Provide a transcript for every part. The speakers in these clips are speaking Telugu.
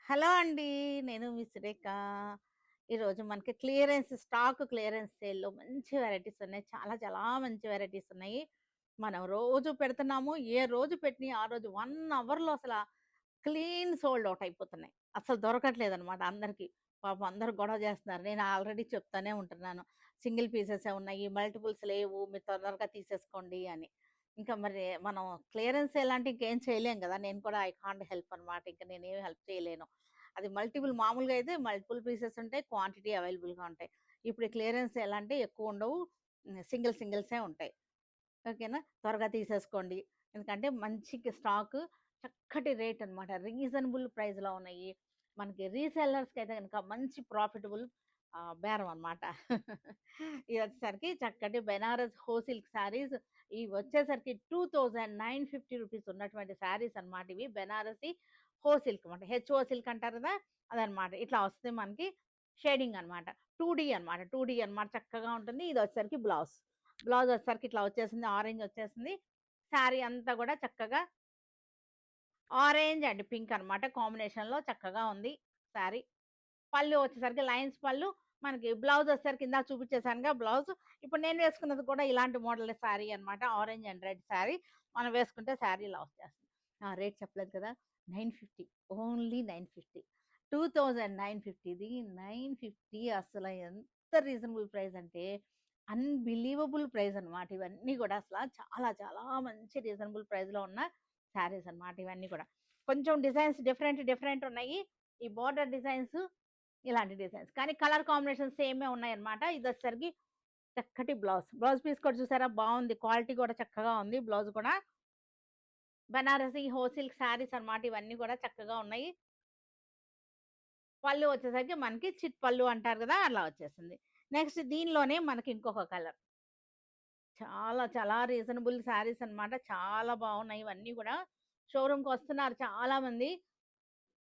హలో అండి. నేను మీ సురేఖ. ఈరోజు మనకి స్టాక్ క్లియరెన్స్ సేల్‌లో మంచి వెరైటీస్ ఉన్నాయి. చాలా చాలా మంచి వెరైటీస్ ఉన్నాయి. మనం రోజు పెడుతున్నాము. ఏ రోజు పెట్టినయి ఆ రోజు 1 అవర్‌లో క్లీన్ సోల్డ్ ఔట్ అయిపోతున్నాయి. అసలు దొరకట్లేదనమాట అందరికి. పాపం అందరూ గొడవ చేస్తున్నారు. నేను ఆల్రెడీ చెప్తానే ఉంటున్నాను. సింగిల్ పీసెసే ఉన్నాయి. మల్టిపుల్స్ లేవు. మీరు తొందరగా తీసేసుకోండి అని. ఇంకా మరి మనం క్లియరెన్స్ సేల్ అంటే ఇంకేం చేయలేం గదా! నేను కూడా ఐ కాంట్ హెల్ప్ అనమాట. ఇంక నేనేమి హెల్ప్ చేయలేను. అది మామూలుగా అయితే మల్టిపుల్ పీసెస్ ఉంటాయి. క్వాంటిటీ అవైలబుల్‌గా ఉంటాయి. ఇప్పుడు క్లియరెన్స్ సేల్ అంటే ఎక్కువుండవు. సింగిల్సే ఉంటాయి. ఓకేనా? త్వరగా తీసేసుకోండి. ఎందుకంటే మంచి స్టాకు చక్కటి రేట్ అనమాట. రీజనబుల్ ప్రైస్‌లో ఉన్నాయి. మనకి రీసెల్లర్స్‌కైతే గనుక మంచి ప్రాఫిటబుల్ బేరం అనమాట. ఇదొచ్చేసరికి చక్కటి బెనారస్ సిల్క్ శారీస్ ఇవి వచ్చేసరికి 2950 రూపీస్ ఉన్నటువంటి శారీస్ అనమాట ఇవి. బెనారసి సిల్క్ అనమాట. సిల్క్ అంటారు కదా! అదనమాట. ఇట్లా వస్తుంది మనకి షేడింగ్ అనమాట. 2 డీ అనమాట చక్కగా ఉంటుంది. ఇదొచ్చేసరికి బ్లౌజ్. బ్లౌజ్ వచ్చేసరికి ఇట్లా వచ్చేసింది. ఆరెంజ్ వచ్చేసింది. శారీ అంతా కూడా చక్కగా ఆరెంజ్ అండ్ పింక్ అనమాట కాంబినేషన్‌లో చక్కగా ఉంది శారీ. పళ్ళు వచ్చేసరికి లైన్స్ పళ్ళు. మనకి బ్లౌజ్ వచ్చేసరికి ఇందాక చూపించేసానుగా బ్లౌజ్. ఇప్పుడు నేను వేసుకున్నది కూడా ఇలాంటి మోడల్ శారీ అనమాట. Orange and red sari. మనం వేసుకుంటే శారీ ఇలా వచ్చేస్తుంది. రేట్ చెప్పలేదు కదా! 950 ఓన్లీ 950. 2950 ఇది 950 అసల ఎంత రీజనబుల్ ప్రైస్ అంటే అన్‌బిలీవబుల్ ప్రైస్ అనమాట. ఇవన్నీ కూడా చాలా చాలా మంచి రీజనబుల్ ప్రైస్‌లో ఉన్న శారీస్ అనమాట ఇవన్నీ కూడా. కొంచెం డిజైన్స్ డిఫరెంట్ ఉన్నాయి. ఈ బోర్డర్ డిజైన్స్ ఇలాంటి డిజైన్స్. కానీ కలర్ కాంబినేషన్ సేమే ఉన్నాయన్నమాట. ఇదొచ్చేసరికి చక్కటి బ్లౌజ్. బ్లౌజ్ పీస్ కూడా చూసారా బావుంది. క్వాలిటీ కూడా చక్కగా ఉంది బ్లౌజ్ కూడా. బనారసి సిల్క్ శారీస్ అన్నమాట. ఇవన్నీ కూడా చక్కగా ఉన్నాయి. పళ్ళు వచ్చేసరికి మనకి చిట్ పళ్ళు అంటారు కదా! అలా వచ్చేసింది. నెక్స్ట్ దీనిలోనే మనకి ఇంకొక కలర్. చాలా చాలా రీజనబుల్ శారీస్ అన్నమాట. చాలా బావున్నాయి ఇవన్నీ కూడా. షోరూమ్‌కొస్తున్నారు చాలా మంది.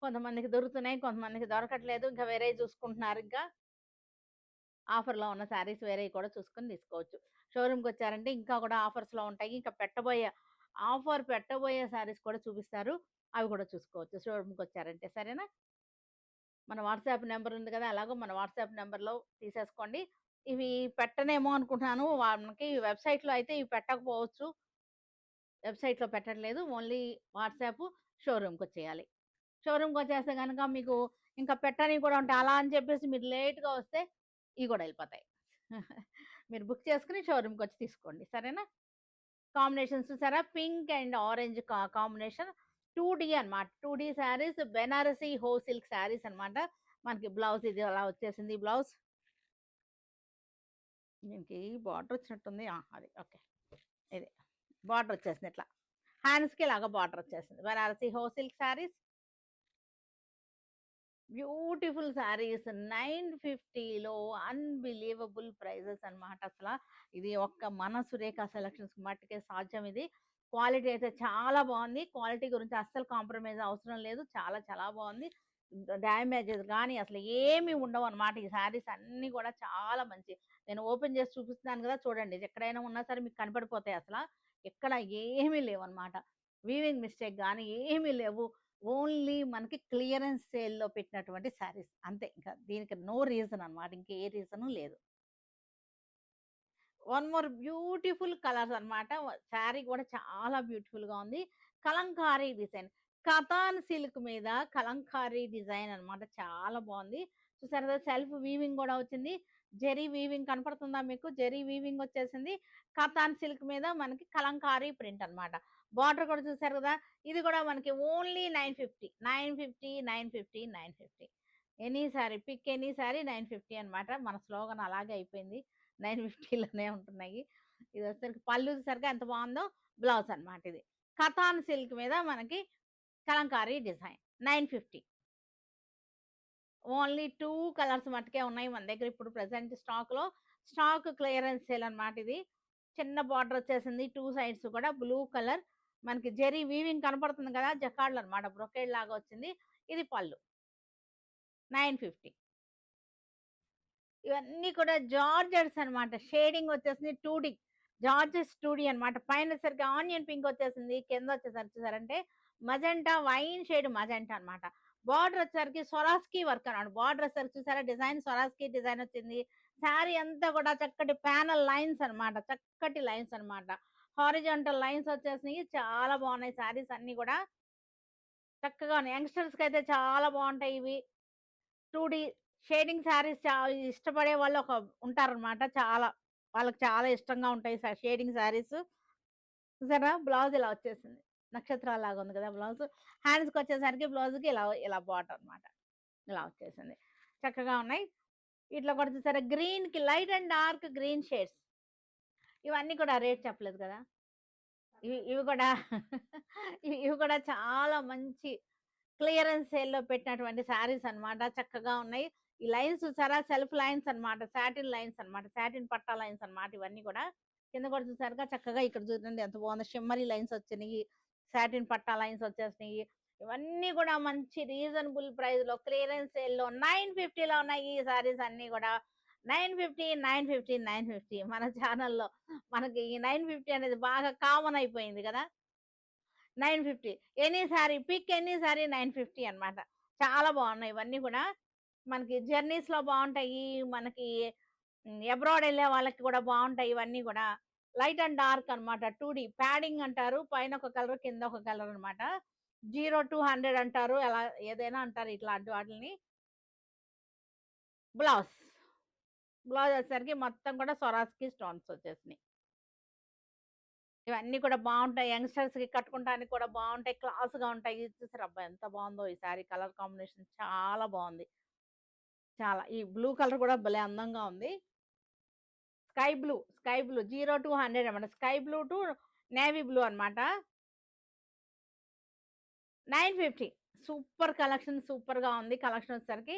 కొంతమందికి దొరుకుతున్నాయి. కొంతమందికి దొరకట్లేదు. ఇంకా వేరేయి చూసుకుంటున్నారింకా. ఆఫర్‌లో ఉన్న శారీస్ వేరేయి కూడా చూసుకొని తీసుకోవచ్చు. షోరూమ్‌కొచ్చారంటే ఇంకా కూడా ఆఫర్స్‌లో ఉంటాయి. ఇంకా పెట్టబోయే శారీస్ కూడా చూపిస్తారు. అవి కూడా చూసుకోవచ్చు షోరూమ్‌కొచ్చారంటే. సరేనా? మన వాట్సాప్ నంబర్ ఉంది కదా! ఎలాగో మన వాట్సాప్ నంబర్‌లో తీసేసుకోండి. ఇవి పెట్టనేమో అనుకుంటున్నాను. మనకి వెబ్‌సైట్‌లో అయితే ఇవి పెట్టకపోవచ్చు. వెబ్‌సైట్‌లో పెట్టట్లేదు. Only WhatsApp, షోరూమ్‌కొచ్చేయాలి. షోరూమ్‌కొచ్చేస్తే గనక మీకు ఇంకా పెట్టనివి కూడా ఉంటాయి. అలా అని చెప్పేసి మీరు లేట్‌గా వస్తే ఇవి కూడా ఎళ్ళిపోతాయి. మీరు బుక్ చేసుకొని షోరూమ్‌కొచ్చి తీసుకోండి. సరేనా? కాంబినేషన్స్ చూసారా? Pink and orange combination 2 D అనమాట. 2 డీ శారీస్ బెనారసి సిల్క్ శారీస్ అనమాట. మనకి బ్లౌజ్ ఇది అలా వచ్చేసింది బ్లౌజ్. దీనికి బార్డర్ వచ్చినట్టుంది. అది ఓకే. ఇది బార్డర్ వచ్చేసింది ఇట్లా. హ్యాండ్స్‌కి ఇలాగా బార్డర్ వచ్చేసింది. బెనారసి సిల్క్ శారీస్ బ్యూటిఫుల్ శారీస్ 950లో అన్‌బిలీవబుల్ ప్రైజెస్ అన్నమాట అసల. ఇది ఒక్క మన సురేఖ సెలక్షన్స్ మట్టుకే సాధ్యం ఇది. క్వాలిటీ అయితే చాలా బావుంది. క్వాలిటీ గురించి అస్సలు కాంప్రమైజ్ అవసరం లేదు. చాలా చాలా బావుంది. డ్యామేజెస్ గానీ అసలు ఏమి ఉండవన్నమాట. ఈ శారీస్ అన్నీ కూడా చాలా మంచి నేను ఓపెన్ చేసి చూపిస్తున్నాను గదా! చూడండి. ఎక్కడైనా ఉన్నా సరే మీకు కనపడిపోతాయి అసల. ఎక్కడ ఏమీ లేవన్నమాట. వీవింగ్ మిస్టేక్ గానీ ఏమీ లేవు. ఓన్లీ మనకి క్లియరెన్స్ సేల్‌లో పెట్టినటువంటి శారీస్. అంతే. ఇంకా దీనికి నో రీజన్ అన్నమాట. ఇంకే రీజను లేదు. వన్ మోర్ బ్యూటిఫుల్ కలర్స్ అన్నమాట. శారీ కూడా చాలా బ్యూటిఫుల్‌గా ఉంది. కలంకారీ డిజైన్. కతాన్ సిల్క్ మీద కలంకారీ డిజైన్ అన్నమాట. చాలా బావుంది. చూసారు కదా! సెల్ఫ్ వీవింగ్ గూడా వచ్చింది. జెరీ వీవింగ్ కనపడుతుందా మీకు? జెరీ వీవింగ్ వచ్చేసింది. కతాన్ సిల్క్ మీద మనకి కలంకారీ ప్రింట్ అన్నమాట. బార్డర్ కూడా చూసారు కదా! ఇది కూడా మనకి ఓన్లీ 950, 950, 950, 950. ఎనీ సారీ 950 అన్నమాట. మన స్లోగన్ అలాగే అయిపోయింది. 950లోనే ఉంటున్నాయి. ఇదొచ్చేసరికి పళ్ళు చూసారుగా ఎంత బావుందో. బ్లౌజ్ అన్నమాట ఇది. కథాన్ సిల్క్ మీద మనకి కలంకారీ డిజైన్. 950 ఓన్లీ 2 కలర్స్ మట్టుకే ఉన్నాయి మన దగ్గర ఇప్పుడు ప్రెజెంట్ స్టాక్‌లో. స్టాక్ క్లియరెన్స్ సేల్ అన్నమాట ఇది. చిన్న బార్డర్ వచ్చేసింది. 2 సైడ్స్ కూడా బ్లూ కలర్. మనకి జెరీ వీవింగ్ కనపడుతుంది కదా! జకార్డ్‌లు అన్నమాట. బ్రొకేడ్ లాగా వచ్చింది. ఇది పళ్ళు. 950 ఇవన్నీ కూడా జార్జెట్స్ అన్నమాట. షేడింగ్ వచ్చేసింది 2 డీ. జార్జెట్స్ 2 డీ అన్నమాట. పైనొచ్చేసరికి ఆనియన్ పింక్ వచ్చేసింది. కిందొచ్చేసరికి చూసారంటే మజెంటా వైన్ షేడ్ మజెంటా అన్నమాట. బార్డర్ వచ్చేసరికి స్వరాస్కి వర్క్ అన్నమాట. బార్డర్ వచ్చేసరికి చూసారా డిజైన్ స్వరాస్కి డిజైన్ వచ్చింది. శారీ అంతా కూడా చక్కటి ప్యానల్ లైన్స్ అన్నమాట. చక్కటి లైన్స్ అన్నమాట. హారిజాంటల్ లైన్స్ వచ్చేసినాయి. చాలా బాగున్నాయి శారీస్ అన్ని కూడా. చక్కగా ఉన్నాయి. యంగ్‌స్టర్స్‌కి అయితే చాలా బాగుంటాయి ఇవి. 2 షేడింగ్ శారీస్ ఇష్టపడే వాళ్ళు ఉంటారన్నమాట. వాళ్ళకి చాలా ఇష్టంగా ఉంటాయి షేడింగ్ శారీస్. చూసారా బ్లౌజ్ ఇలా వచ్చేసింది. నక్షత్రాల్లాగా ఉంది కదా బ్లౌజ్. హ్యాండ్స్‌కొచ్చేసరికి బ్లౌజ్‌కి ఇలా ఇలా బార్డర్ అన్నమాట. ఇలా వచ్చేసింది. చక్కగా ఉన్నాయి. వీటిలో కూడా చూసారా గ్రీన్‌కి light and dark green shades. ఇవన్నీ కూడా రేట్ చెప్పలేదు కదా! ఇవి ఇవి కూడా ఇవి కూడా చాలా మంచి క్లియరెన్స్ సేల్‌లో పెట్టినటువంటి శారీస్ అన్నమాట. చక్కగా ఉన్నాయి. ఈ లైన్స్ చూసారా సెల్ఫ్ లైన్స్ అన్నమాట. సాటిన్ లైన్స్ అన్నమాట. సాటిన్ పట్టా లైన్స్ అన్నమాట ఇవన్నీ కూడా. కింద కూడా చూసారుగా చక్కగా ఇక్కడ చూడండి ఎంత బాగుందో షిమ్మరీ లైన్స్ వచ్చినియి. సాటిన్ పట్టా లైన్స్ వచ్చేసినియి. ఇవన్నీ కూడా మంచి రీజనబుల్ ప్రైస్‌లో క్లియరెన్స్ సేల్‌లో 950లో ఉన్నాయి ఈ శారీస్ అన్నీ కూడా. 950, 950, 950 మన ఛానెల్‌లో మనకి ఈ 950 అనేది బాగా కామన్ అయిపోయింది కదా! 950 any sari pick any sari 950 అన్నమాట. చాలా బాగున్నాయి ఇవన్నీ కూడా. మనకి జర్నీస్‌లో బావుంటాయి. మనకి అబ్రాడ్ ఎళ్ళే వాళ్ళకి కూడా బావుంటాయి ఇవన్నీ కూడా. లైట్ అండ్ డార్క్ అన్నమాట. 2 ప్యాడింగ్ అంటారు. పైన ఒక కలర్, కింద ఒక కలర్ అన్నమాట. 0-100 అంటారు. అలా ఏదైనా అంటారు ఇట్లాంటి వాటిల్ని. బ్లౌజ్. బ్లౌజ్ వచ్చేసరికి మొత్తం కూడా స్వరాస్‌కి స్టోన్స్ వచ్చేసినాయి. ఇవన్నీ కూడా బావుంటాయి. యంగ్‌స్టర్స్‌కి కట్టుకుంటానికి కూడా బావుంటాయి. క్లాస్‌గా ఉంటాయి. ఇది చూసారా అబ్బా! ఎంత బావుందో ఈ శారీ కలర్ కాంబినేషన్ చాలా బావుంది. చాలా. ఈ బ్లూ కలర్ కూడా భలే అందంగా ఉంది. స్కై బ్లూ 0-100 అన్నమాట. Sky blue to navy blue అన్నమాట. 950 సూపర్ కలెక్షన్ సూపర్‌గా ఉంది. కలెక్షన్ వచ్చేసరికి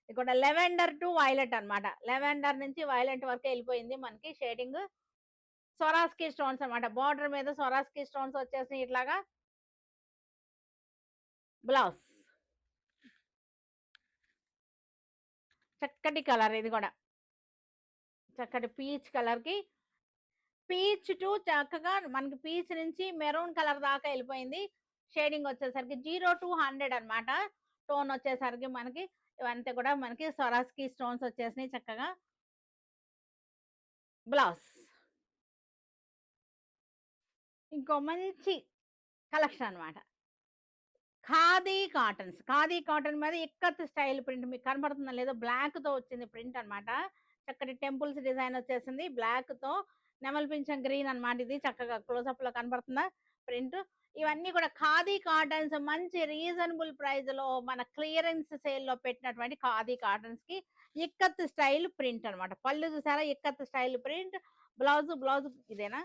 ఇక్కడ లెవెండర్ టు వైలెట్ అన్నమాట. లెవెండర్ నుంచి వైలెట్ వరకే ఎళ్ళిపోయింది మనకి షేడింగ్. స్వరాస్కి స్టోన్స్ అన్నమాట. బోర్డర్ మీద స్వరాస్కి స్టోన్స్ వచ్చేసినాయి ఇట్లాగా. బ్లౌజ్. చక్కటి కలర్ ఇది కూడా. చక్కటి పీచ్ కలర్‌కి పీచ్ టు చక్కగా మనకి పీచ్ నుంచి మెరూన్ కలర్ దాకా ఎళ్ళిపోయింది. షేడింగ్ వచ్చేసరికి 0-100 అన్నమాట. టోన్ వచ్చేసరికి మనకి ఇవంతా కూడా మనకి స్వరాస్కి స్టోన్స్ వచ్చేసినాయి చక్కగా. బ్లౌజ్. ఇంకో మంచి కలెక్షన్ అన్నమాట. ఖాదీ కాటన్స్. ఖాదీ కాటన్ మీద ఇక్కత్ స్టైల్ ప్రింట్ మీకు కనపడుతుందో లేదో బ్లాక్‌తో వచ్చింది ప్రింట్ అన్నమాట. చక్కటి టెంపుల్స్ డిజైన్ వచ్చేసింది. బ్లాక్‌తో నెమలి పింఛం గ్రీన్ అన్నమాట ఇది. చక్కగా క్లోజప్‌లో కనపడుతుందా ప్రింట్. ఇవన్నీ కూడా ఖాదీ కాటన్స్ మంచి రీజనబుల్ ప్రైస్‌లో మన క్లియరెన్స్ సేల్‌లో పెట్టినటువంటి ఖాదీ కాటన్స్‌కి ఇక్కత్ స్టైల్ ప్రింట్ అన్నమాట. పళ్ళు చూసారా ఇక్కత్ స్టైల్ ప్రింట్. బ్లౌజ్ ఇదేనా?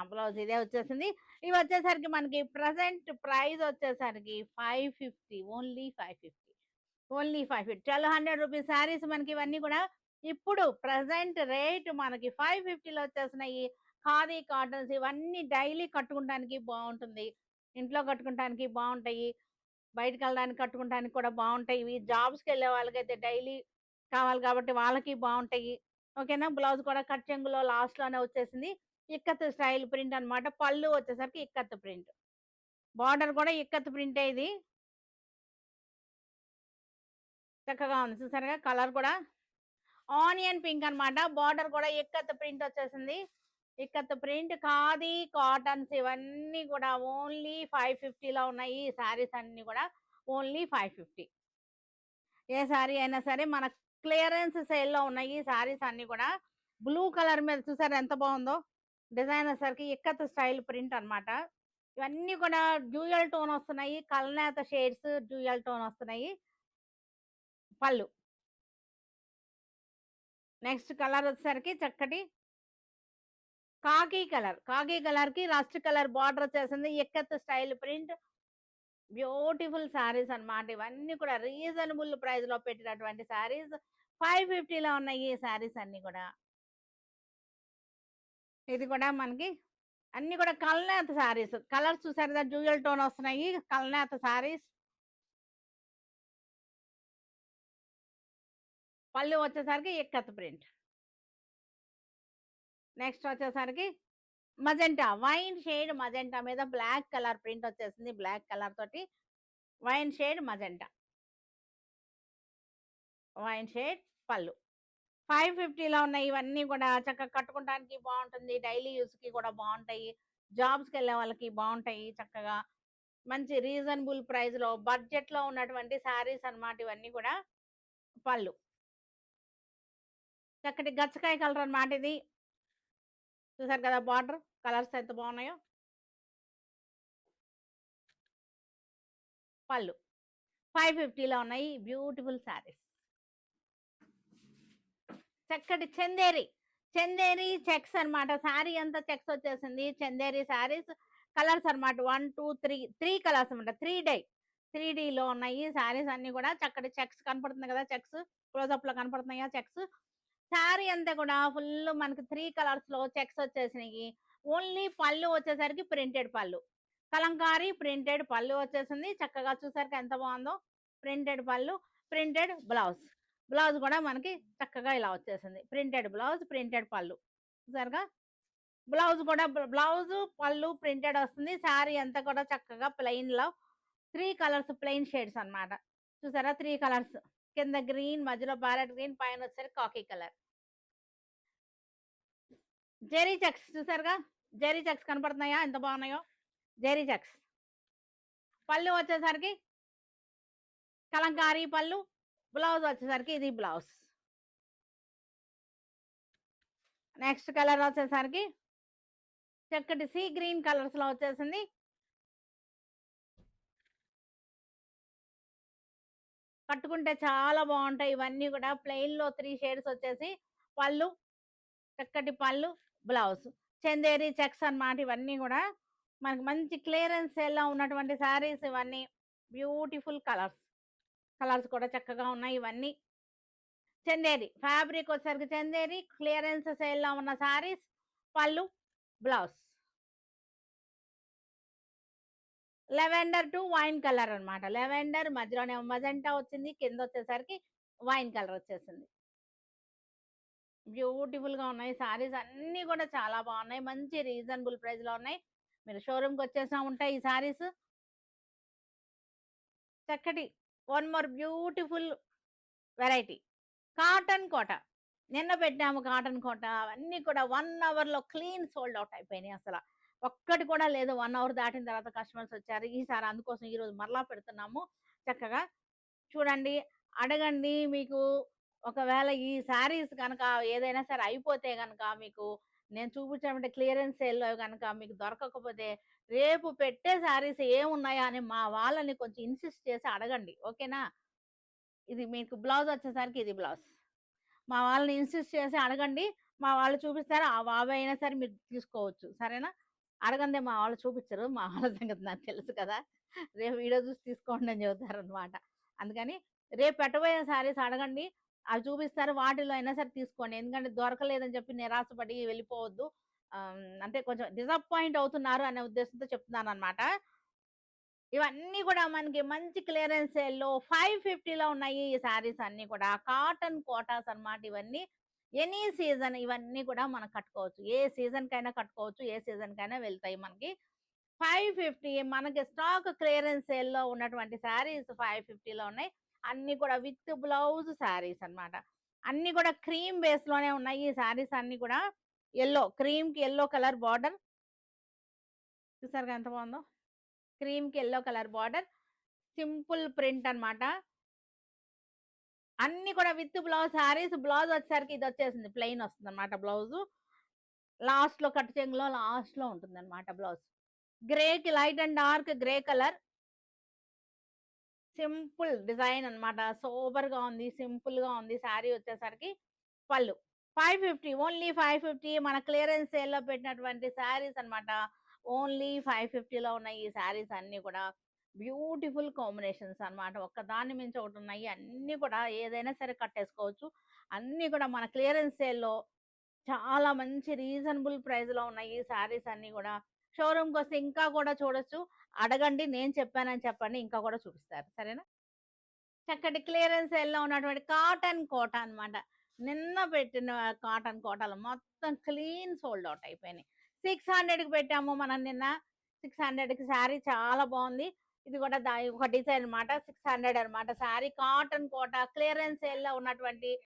బ్లౌజ్ ఇదే వచ్చేసింది. ఇవొచ్చేసరికి మనకి ప్రెజెంట్ ప్రైస్ వచ్చేసరికి 550 ఓన్లీ 550. ఓన్లీ 550 1200 రూపీస్ శారీస్ మనకి ఇవన్నీ కూడా ఇప్పుడు ప్రెజెంట్ రేట్ మనకి 550లో వచ్చేసినాయి. ఖాదీ కాటన్స్ ఇవన్నీ డైలీ కట్టుకుంటానికి బావుంటుంది. ఇంట్లో కట్టుకుంటానికి బావుంటాయి. బయటికెళ్ళడానికి కట్టుకుంటానికి కూడా బావుంటాయి. ఇవి జాబ్స్‌కెళ్ళే వాళ్ళకైతే డైలీ కావాలి కాబట్టి వాళ్ళకి బావుంటాయి. ఓకేనా? బ్లౌజ్ కూడా కట్ చెంగులో లాస్ట్‌లోనే వచ్చేసింది. ఇక్కత్ స్టైల్ ప్రింట్ అన్నమాట. పళ్ళు వచ్చేసరికి ఇక్కత్ ప్రింట్. బార్డర్ కూడా ఇక్కత్ ప్రింటే ఇది. చక్కగా ఉంది. చూసారుగా కలర్ కూడా ఆనియన్ పింక్ అన్నమాట. బార్డర్ కూడా ఇక్కత్ ప్రింట్ వచ్చేసింది. ఇక్కత్ ప్రింట్ ఖాదీ కాటన్స్ ఇవన్నీ కూడా ఓన్లీ 550లో ఉన్నాయి. ఈ శారీస్ అన్నీ కూడా ఓన్లీ 550. ఏ శారీ అయినా సరే మన క్లియరెన్స్ సేల్‌లో ఉన్నాయి ఈ శారీస్ అన్నీ కూడా. బ్లూ కలర్ మీద చూసారా ఎంత బావుందో? డిజైన్ వచ్చేసరికి ఇక్కత్ స్టైల్ ప్రింట్ అన్నమాట. ఇవన్నీ కూడా డ్యూయల్ టోన్ వస్తున్నాయి. కల్నేత షేడ్స్ డ్యూయల్ టోన్ వస్తున్నాయి. పళ్ళు. నెక్స్ట్ కలర్ వచ్చేసరికి చక్కటి కాకి కలర్. కాకి కలర్‌కి రస్ట్ కలర్ బార్డర్ వచ్చేసింది. Ikat style print. Beautiful saris అన్నమాట. ఇవన్నీ కూడా రీజనబుల్ ప్రైస్‌లో పెట్టినటువంటి శారీస్. 550లో ఉన్నాయి ఈ శారీస్ అన్నీ కూడా. ఇది కూడా మనకి అన్నీ కూడా కల్నేత శారీస్. కలర్స్ చూసారు కదా! డ్యూయల్ టోన్ వస్తున్నాయి. కల్నేత శారీస్. పళ్ళు వచ్చేసరికి ఇక్కత్ ప్రింట్. నెక్స్ట్ వచ్చేసరికి మజెంటా వైన్ షేడ్ మజెంటా మీద బ్లాక్ కలర్ ప్రింట్ వచ్చేసింది. బ్లాక్ కలర్ తోటి wine shade magenta, wine shade పళ్ళు. 550లో ఉన్నాయి ఇవన్నీ కూడా చక్కగా కట్టుకోవడానికి బాగుంటుంది. డైలీ యూస్‌కి కూడా బావుంటాయి. జాబ్స్‌కెళ్ళే వాళ్ళకి బావుంటాయి చక్కగా. మంచి రీజనబుల్ ప్రైస్‌లో బడ్జెట్‌లో ఉన్నటువంటి శారీస్ అన్నమాట ఇవన్నీ కూడా. పళ్ళు. చక్కటి గచ్చకాయ కలర్ అన్నమాట ఇది. చూసారు కదా బార్డర్ కలర్స్ ఎంత బాగున్నాయో. పళ్ళు. 550లో ఉన్నాయి బ్యూటిఫుల్ శారీస్. చక్కటి చందేరి. చందేరి చెక్స్ అన్నమాట. శారీ అంతా చెక్స్ వచ్చేసింది. చందేరి శారీస్ కలర్స్ అన్నమాట. 1, 2, 3 కలర్స్ అన్నమాట. 3 డై. 3 డీలో ఉన్నాయి శారీస్ అన్నీ కూడా. చక్కటి చెక్స్ కనపడుతుంది కదా! చెక్స్ క్లోజప్‌లో కనపడుతున్నాయా చెక్స్? శారీ అంతా కూడా ఫుల్ మనకి 3 కలర్స్‌లో చెక్స్ వచ్చేసినాయి. ఓన్లీ పళ్ళు వచ్చేసరికి ప్రింటెడ్ పళ్ళు. కలంకారీ ప్రింటెడ్ పళ్ళు వచ్చేసింది. చక్కగా చూసారుగా ఎంత బావుందో. ప్రింటెడ్ పళ్ళు, ప్రింటెడ్ బ్లౌజ్. బ్లౌజ్ కూడా మనకి చక్కగా ఇలా వచ్చేసింది. ప్రింటెడ్ బ్లౌజ్, ప్రింటెడ్ పళ్ళు. చూసారుగా? బ్లౌజ్ కూడా బ్లౌజు, పళ్ళు ప్రింటెడ్ వస్తుంది. శారీ అంతా కూడా చక్కగా ప్లెయిన్‌లో 3 కలర్స్ ప్లెయిన్ షేడ్స్ అన్నమాట. చూసారా 3 కలర్స్. కింద గ్రీన్, మధ్యలో ప్యారెట్ గ్రీన్, పైనొచ్చేసరికి కాకి కలర్. జెరీ చెక్స్ చూసారుగా? జెరీ చెక్స్ కనపడుతున్నాయా? ఎంత బాగున్నాయో. జెరీ చెక్స్. పళ్ళు వచ్చేసరికి కలంకారీ పళ్ళు. బ్లౌజ్ వచ్చేసరికి ఇది బ్లౌజ్. నెక్స్ట్ కలర్ వచ్చేసరికి చక్కటి సీ గ్రీన్ కలర్స్‌లో వచ్చేసింది. కట్టుకుంటే చాలా బావుంటాయి. ఇవన్నీ కూడా ప్లెయిన్‌లో 3 షేడ్స్ వచ్చేసి పళ్ళు, చక్కటి పళ్ళు, బ్లౌజ్. చందేరి చెక్స్ అన్నమాట ఇవన్నీ గూడా. మనకి మంచి క్లియరెన్స్ సేల్‌లో ఉన్నటువంటి శారీస్ ఇవన్నీ. Beautiful colours. కలర్స్ కూడా చక్కగా ఉన్నాయి ఇవన్నీ. చందేరి ఫ్యాబ్రిక్ వచ్చేసరికి చందేరి క్లియరెన్స్ సేల్‌లో ఉన్న శారీస్ పళ్ళు, blouse. Lavender to wine colour అన్నమాట. లెవెండర్ మధ్యలోనేమో మజెంటా వచ్చింది. కిందొచ్చేసరికి వైన్ కలర్ వచ్చేసింది. బ్యూటిఫుల్‌గా ఉన్నాయి. శారీస్ అన్నీ గూడా చాలా బావున్నాయి. మంచి రీజనబుల్ ప్రైస్‌లో ఉన్నాయి. మీరు షోరూమ్‌కొచ్చేసినా ఉంటాయి ఈ శారీస్. చక్కటి one more beautiful variety. Cotton Kota. నిన్న పెట్టాము కాటన్ కోట. అవన్నీ కూడా 1 అవర్‌లో క్లీన్ సోల్డ్ ఔట్ అయిపోయినాయి అసల. ఒక్కటి కూడా లేదు. 1 అవర్ దాటిన తర్వాత కస్టమర్స్ వచ్చారు. ఈసారి అందుకోసం ఈరోజు మరలా పెడుతున్నాము. చక్కగా చూడండి, అడగండి. మీకు ఒకవేళ ఈ శారీస్ గనక ఏదైనా సరే అయిపోతే గనక మీకు నేను చూపించినటువంటి క్లియరెన్స్ సేల్‌లో గనక మీకు దొరకకపోతే రేపు పెట్టే శారీస్ ఏమున్నాయా అని మా వాళ్ళని కొంచెం ఇన్సిస్ట్ చేసి అడగండి. ఓకేనా? ఇది మీకు బ్లౌజ్ వచ్చేసరికి ఇది బ్లౌజ్. మా వాళ్ళని ఇన్సిస్ట్ చేసి అడగండి. మా వాళ్ళు చూపిస్తారు. అవైనా సరే మీరు తీసుకోవచ్చు. సరేనా? అడగందే మా వాళ్ళు చూపిచ్చరు. మా వాళ్ళ సంగతి నాకు తెలుసు కదా! రేపు వీడియో చూసి తీసుకోండి అని చెబుతారనమాట. అందుకని రేపు పెట్టబోయే శారీస్ అడగండి. అవి చూపిస్తారు. వాటిలో అయినా సరే తీసుకోండి. ఎందుకంటే దొరకలేదని చెప్పి నిరాశపడి వెళ్ళిపోవద్దు. అంటే కొంచెం డిసప్పాయింట్ అవుతున్నారు అనే ఉద్దేశంతో చెప్తున్నాననమాట. ఇవన్నీ కూడా మనకి మంచి క్లియరెన్స్ సేల్‌లో 550లో ఉన్నాయి ఈ శారీస్ అన్నీ కూడా. కాటన్ కోటాస్ అన్నమాట ఇవన్నీ. ఎనీ సీజన్ ఇవన్నీ కూడా మనం కట్టుకోవచ్చు. ఏ సీజన్‌కైనా కట్టుకోవచ్చు. ఏ సీజన్‌కైనా వెళ్తాయి మనకి. 550 మనకి స్టాక్ క్లియరెన్స్ సేల్‌లో ఉన్నటువంటి శారీస్ 550లో ఉన్నాయి. అన్నీ కూడా విత్ బ్లౌజ్ శారీస్ అన్నమాట. అన్నీ కూడా క్రీమ్ బేస్‌లోనే ఉన్నాయి ఈ శారీస్ అన్నీ కూడా. క్రీమ్‌కి యెల్లో కలర్ బార్డర్. చూసారుగా ఎంత బావుందో. క్రీమ్‌కి yellow colour border. Simple print అన్నమాట. అన్నీ కూడా విత్ బ్లౌజ్ శారీస్. బ్లౌజ్ వచ్చేసరికి ఇదొచ్చేసింది. ప్లెయిన్ వస్తుందన్నమాట బ్లౌజు. లాస్ట్‌లో కట్టు చెంగులో లాస్ట్‌లో ఉంటుందన్నమాట బ్లౌజ్. గ్రేకి light and dark grey colour. Simple design అన్నమాట. సోబర్‌గా ఉంది. సింపుల్‌గా ఉంది. శారీ వచ్చేసరికి పళ్ళు. 550 ఓన్లీ 550 మన క్లియరెన్స్ సేల్‌లో పెట్టినటువంటి శారీస్ అన్నమాట. ఓన్లీ 550లో ఉన్నాయి ఈ శారీస్ అన్నీ కూడా. బ్యూటిఫుల్ కాంబినేషన్స్ అన్నమాట. ఒక్కదాన్ని మించి ఒకటున్నాయి. అన్నీ కూడా ఏదైనా సరే కట్టేసుకోవచ్చు. అన్నీ కూడా మన క్లియరెన్స్ సేల్‌లో చాలా మంచి రీజనబుల్ ప్రైస్‌లో ఉన్నాయి ఈ శారీస్ అన్నీ గూడా. షోరూమ్‌కొస్తే ఇంకా కూడా చూడొచ్చు. అడగండి. నేను చెప్పానని చెప్పండి. ఇంకా కూడా చూపిస్తారు. సరేనా? చక్కటి క్లియరెన్స్ సేల్‌లో ఉన్నటువంటి కాటన్ కోట అన్నమాట. నిన్న పెట్టిన కాటన్ కోటలు మొత్తం క్లీన్ సోల్డ్ ఔట్ అయిపోయినాయి. 600కి పెట్టాము మనం నిన్న. 600కి శారీ చాలా బావుంది. ఇది కూడా ఒక డిజైన్ అన్నమాట. 600 అన్నమాట. శారీ కాటన్ కోట క్లియరెన్స్ సేల్‌లో ఉన్నటువంటి